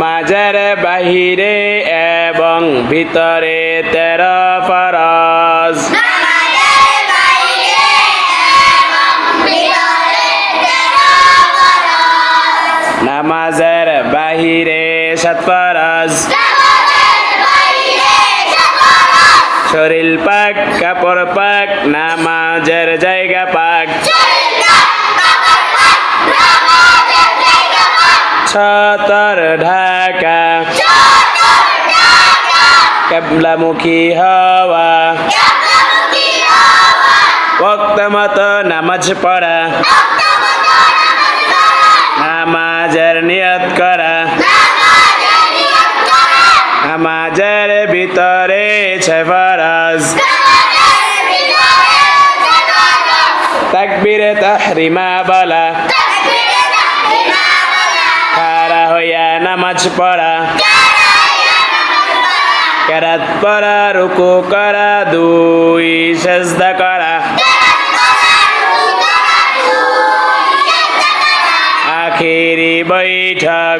নামাজের বাহিরে এবং ভিতরে 13 ফরজ। নামাজের বাহিরে 7 ফরজ। শরীর পাক, কাপড় পাক, নামাজের জায়গা পাক। ছতর ঢাকা, কিবলামুখী হওয়া, ওয়াক্ত মতো নামাজ পড়া, নামাজের নিয়ত করা। নামাজের ভিতরে 6 ফরজ। তাকবীরে তাহরিমা বলা, খাড়া হইয়া নামাজ পড়া, কেরাত পড়া, রুকু করা, 2 সিজদা করা, আখিরি বৈঠক।